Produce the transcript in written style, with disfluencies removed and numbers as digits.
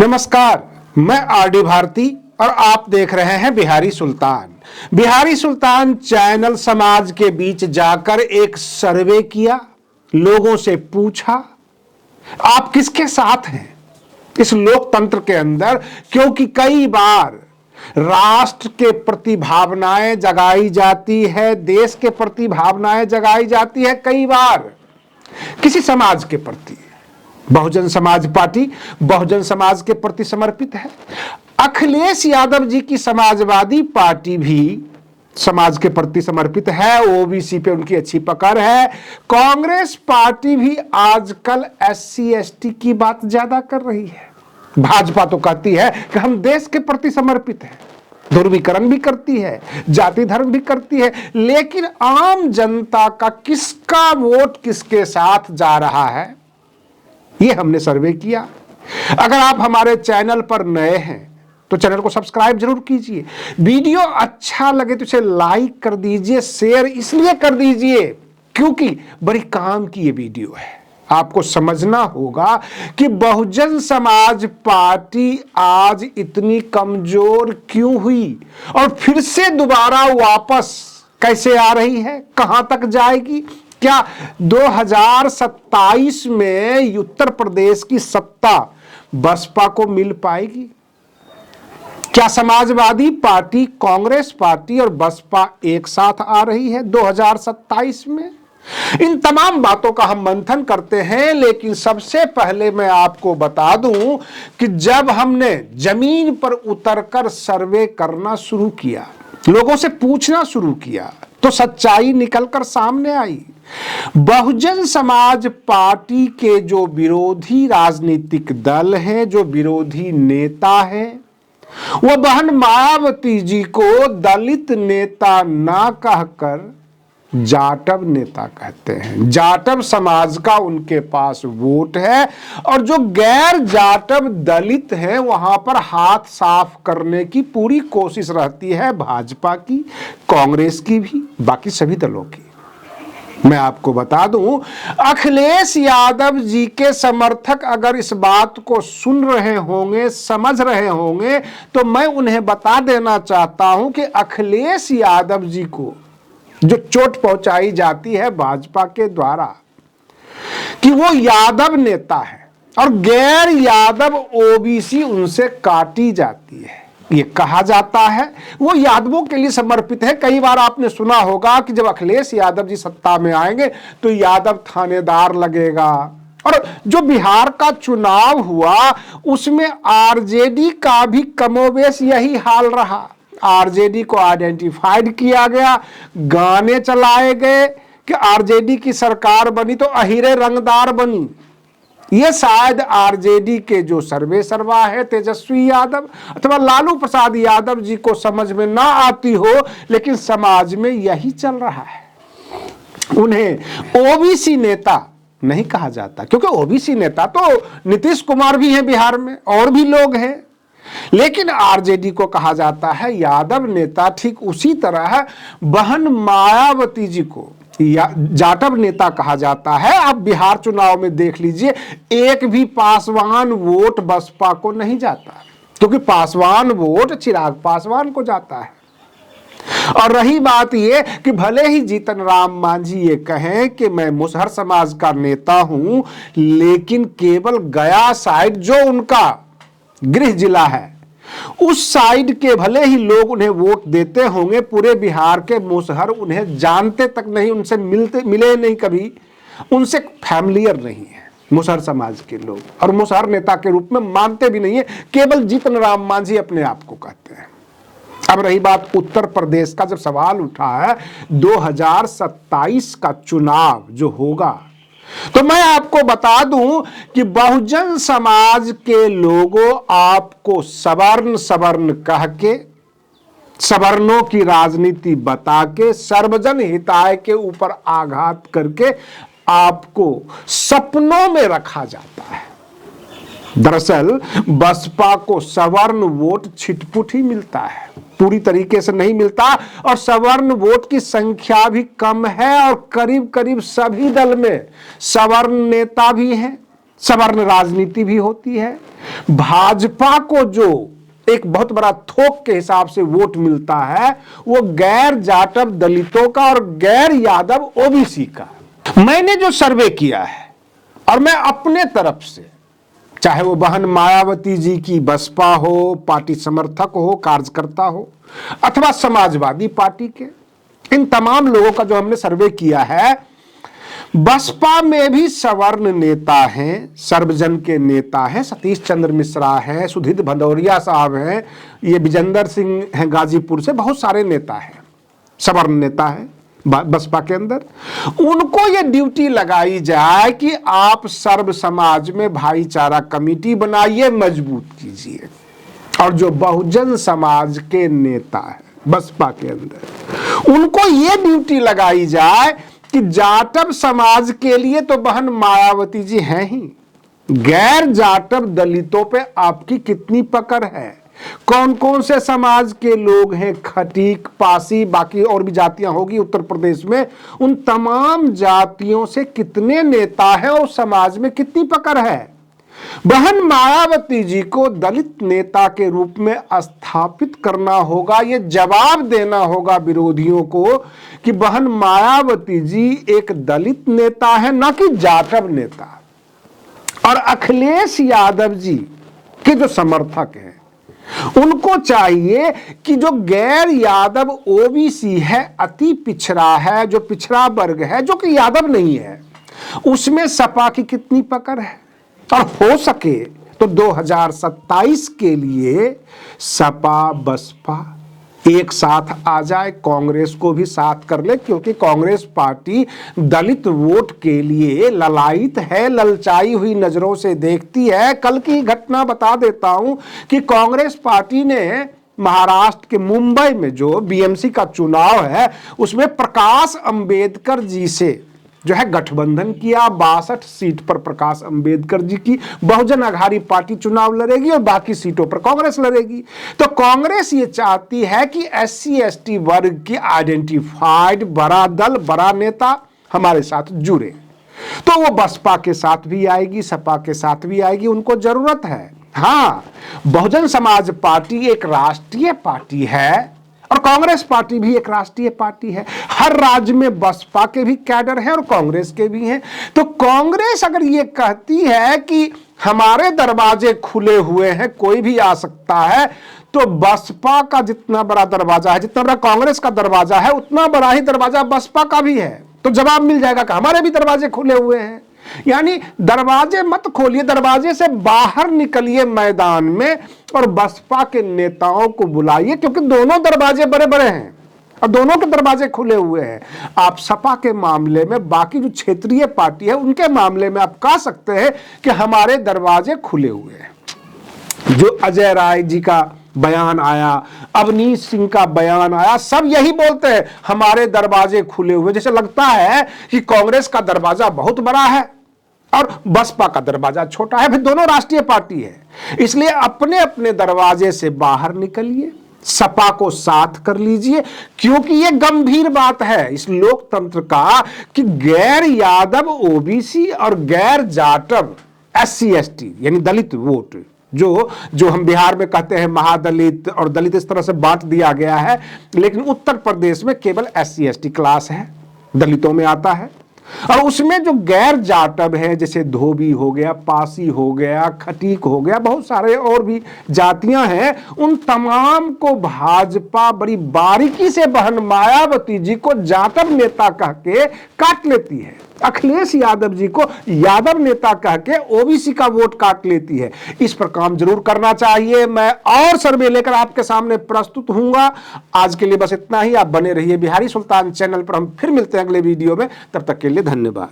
नमस्कार, मैं आरडी भारती और आप देख रहे हैं बिहारी सुल्तान। बिहारी सुल्तान चैनल समाज के बीच जाकर एक सर्वे किया, लोगों से पूछा आप किसके साथ हैं इस लोकतंत्र के अंदर, क्योंकि कई बार राष्ट्र के प्रति भावनाएं जगाई जाती है, देश के प्रति भावनाएं जगाई जाती है, कई बार किसी समाज के प्रति। बहुजन समाज पार्टी बहुजन समाज के प्रति समर्पित है। अखिलेश यादव जी की समाजवादी पार्टी भी समाज के प्रति समर्पित है, ओबीसी पे उनकी अच्छी पकड़ है। कांग्रेस पार्टी भी आजकल एससी एसटी की बात ज्यादा कर रही है। भाजपा तो कहती है कि हम देश के प्रति समर्पित हैं, ध्रुवीकरण भी करती है, जाति धर्म भी करती है, लेकिन आम जनता का किसका वोट किसके साथ जा रहा है, ये हमने सर्वे किया। अगर आप हमारे चैनल पर नए हैं तो चैनल को सब्सक्राइब जरूर कीजिए। वीडियो अच्छा लगे तो इसे लाइक कर दीजिए, शेयर इसलिए कर दीजिए क्योंकि बड़ी काम की ये वीडियो है। आपको समझना होगा कि बहुजन समाज पार्टी आज इतनी कमजोर क्यों हुई और फिर से दोबारा वापस कैसे आ रही है, कहां तक जाएगी। क्या 2027 में उत्तर प्रदेश की सत्ता बसपा को मिल पाएगी? क्या समाजवादी पार्टी, कांग्रेस पार्टी और बसपा एक साथ आ रही है 2027 में? इन तमाम बातों का हम मंथन करते हैं, लेकिन सबसे पहले मैं आपको बता दूं कि जब हमने जमीन पर उतरकर सर्वे करना शुरू किया, लोगों से पूछना शुरू किया, तो सच्चाई निकलकर सामने आई। बहुजन समाज पार्टी के जो विरोधी राजनीतिक दल हैं, जो विरोधी नेता हैं, वो बहन मायावती जी को दलित नेता ना कहकर जाटव नेता कहते हैं। जाटव समाज का उनके पास वोट है और जो गैर जाटव दलित हैं वहां पर हाथ साफ करने की पूरी कोशिश रहती है भाजपा की, कांग्रेस की भी, बाकी सभी दलों की। मैं आपको बता दूं, अखिलेश यादव जी के समर्थक अगर इस बात को सुन रहे होंगे, समझ रहे होंगे, तो मैं उन्हें बता देना चाहता हूं कि अखिलेश यादव जी को जो चोट पहुंचाई जाती है भाजपा के द्वारा कि वो यादव नेता है और गैर यादव ओबीसी उनसे काटी जाती है, ये कहा जाता है, वो यादवों के लिए समर्पित है। कई बार आपने सुना होगा कि जब अखिलेश यादव जी सत्ता में आएंगे तो यादव थानेदार लगेगा। और जो बिहार का चुनाव हुआ उसमें आरजेडी का भी कमोबेश यही हाल रहा। आरजेडी को आइडेंटिफाइड किया गया, गाने चलाए गए कि आरजेडी की सरकार बनी तो अहिरे रंगदार बनी। ये शायद आरजेडी के जो सर्वे सर्वा है तेजस्वी यादव अथवा लालू प्रसाद यादव जी को समझ में ना आती हो, लेकिन समाज में यही चल रहा है। उन्हें ओबीसी नेता नहीं कहा जाता क्योंकि ओबीसी नेता तो नीतीश कुमार भी हैं बिहार में, और भी लोग हैं, लेकिन आरजेडी को कहा जाता है यादव नेता। ठीक उसी तरह बहन मायावती जी को जाटव नेता कहा जाता है। आप बिहार चुनाव में देख लीजिए, एक भी पासवान वोट बसपा को नहीं जाता, क्योंकि पासवान वोट चिराग पासवान को जाता है। और रही बात यह कि भले ही जीतन राम मांझी ये कहें कि मैं मुसहर समाज का नेता हूं, लेकिन केवल गया साइड जो उनका गृह जिला है, उस साइड के भले ही लोग उन्हें वोट देते होंगे, पूरे बिहार के मुसहर उन्हें जानते तक नहीं, उनसे मिले नहीं कभी, उनसे फैमिलियर नहीं है मुसहर समाज के लोग, और मुसहर नेता के रूप में मानते भी नहीं है। केवल जीतन राम मांझी अपने आप को कहते हैं। अब रही बात उत्तर प्रदेश का, जब सवाल उठा है 2027 का चुनाव जो होगा, तो मैं आपको बता दूं कि बहुजन समाज के लोगों आपको सवर्ण सवर्ण कह के, सवर्णों की राजनीति बता के, सर्वजन हिताय के ऊपर आघात करके आपको सपनों में रखा जाता है। दरअसल बसपा को सवर्ण वोट छिटपुट ही मिलता है, पूरी तरीके से नहीं मिलता, और सवर्ण वोट की संख्या भी कम है और करीब करीब सभी दल में सवर्ण नेता भी हैं, सवर्ण राजनीति भी होती है। भाजपा को जो एक बहुत बड़ा थोक के हिसाब से वोट मिलता है वो गैर जाटव दलितों का और गैर यादव ओबीसी का। मैंने जो सर्वे किया है और मैं अपने तरफ से, चाहे वो बहन मायावती जी की बसपा हो, पार्टी समर्थक हो, कार्यकर्ता हो, अथवा समाजवादी पार्टी के, इन तमाम लोगों का जो हमने सर्वे किया है, बसपा में भी सवर्ण नेता हैं, सर्वजन के नेता हैं, सतीश चंद्र मिश्रा हैं, सुधीर भदौरिया साहब हैं, ये विजेंद्र सिंह हैं गाजीपुर से, बहुत सारे नेता हैं, सवर्ण नेता हैं बसपा के अंदर। उनको ये ड्यूटी लगाई जाए कि आप सर्व समाज में भाईचारा कमेटी बनाइए, मजबूत कीजिए। और जो बहुजन समाज के नेता है बसपा के अंदर, उनको ये ड्यूटी लगाई जाए कि जाटव समाज के लिए तो बहन मायावती जी हैं ही, गैर जाटव दलितों पे आपकी कितनी पकड़ है, कौन कौन से समाज के लोग हैं, खटीक, पासी, बाकी और भी जातियां होगी उत्तर प्रदेश में, उन तमाम जातियों से कितने नेता हैं और समाज में कितनी पकड़ है। बहन मायावती जी को दलित नेता के रूप में स्थापित करना होगा, ये जवाब देना होगा विरोधियों को कि बहन मायावती जी एक दलित नेता है, ना कि जाटव नेता। और अखिलेश यादव जी के जो समर्थक हैं उनको चाहिए कि जो गैर यादव ओबीसी है, अति पिछड़ा है, जो पिछड़ा वर्ग है, जो कि यादव नहीं है, उसमें सपा की कितनी पकड़ है। और हो सके तो 2027 के लिए सपा बसपा एक साथ आ जाए, कांग्रेस को भी साथ कर ले, क्योंकि कांग्रेस पार्टी दलित वोट के लिए ललायित है, ललचाई हुई नजरों से देखती है। कल की घटना बता देता हूं कि कांग्रेस पार्टी ने महाराष्ट्र के मुंबई में जो बीएमसी का चुनाव है उसमें प्रकाश अंबेडकर जी से जो है गठबंधन किया। 62 सीट पर प्रकाश अंबेडकर जी की बहुजन अघाड़ी पार्टी चुनाव लड़ेगी और बाकी सीटों पर कांग्रेस लड़ेगी। तो कांग्रेस ये चाहती है कि SC ST वर्ग की आइडेंटिफाइड बड़ा दल, बड़ा नेता हमारे साथ जुड़े। तो वो बसपा के साथ भी आएगी, सपा के साथ भी आएगी, उनको जरूरत है। हाँ, बहुजन समाज पार्टी एक राष्ट्रीय पार्टी है और कांग्रेस पार्टी भी एक राष्ट्रीय पार्टी है। हर राज्य में बसपा के भी कैडर हैं और कांग्रेस के भी हैं। तो कांग्रेस अगर ये कहती है कि हमारे दरवाजे खुले हुए हैं, कोई भी आ सकता है, तो बसपा का जितना बड़ा दरवाजा है, जितना बड़ा कांग्रेस का दरवाजा है, उतना बड़ा ही दरवाजा बसपा का भी है। तो जवाब मिल जाएगा कि हमारे भी दरवाजे खुले हुए हैं। यानी दरवाजे मत खोलिए, दरवाजे से बाहर निकलिए मैदान में और बसपा के नेताओं को बुलाइए, क्योंकि दोनों दरवाजे बड़े बड़े हैं और दोनों के दरवाजे खुले हुए हैं। आप सपा के मामले में, बाकी जो क्षेत्रीय पार्टी है उनके मामले में आप कह सकते हैं कि हमारे दरवाजे खुले हुए हैं। जो अजय राय जी का बयान आया, अवनीश सिंह का बयान आया, सब यही बोलते हैं हमारे दरवाजे खुले हुए। जैसे लगता है कि कांग्रेस का दरवाजा बहुत बड़ा है और बसपा का दरवाजा छोटा है। फिर दोनों राष्ट्रीय पार्टी है, इसलिए अपने अपने दरवाजे से बाहर निकलिए, सपा को साथ कर लीजिए, क्योंकि यह गंभीर बात है इस लोकतंत्र का कि गैर यादव ओबीसी और गैर जाटव SC ST यानी दलित वोट, जो हम बिहार में कहते हैं महादलित और दलित, इस तरह से बांट दिया गया है, लेकिन उत्तर प्रदेश में केवल SC ST क्लास है, दलितों में आता है। और उसमें जो गैर जाटव है, जैसे धोबी हो गया, पासी हो गया, खटीक हो गया, बहुत सारे और भी जातियां हैं, उन तमाम को भाजपा बड़ी बारीकी से बहन मायावती जी को जाटव नेता कह के काट लेती है, अखिलेश यादव जी को यादव नेता कह के ओबीसी का वोट काट लेती है। इस पर काम जरूर करना चाहिए। मैं और सर्वे लेकर आपके सामने प्रस्तुत हूंगा। आज के लिए बस इतना ही। आप बने रहिए बिहारी सुल्तान चैनल पर। हम फिर मिलते हैं अगले वीडियो में, तब तक के लिए धन्यवाद।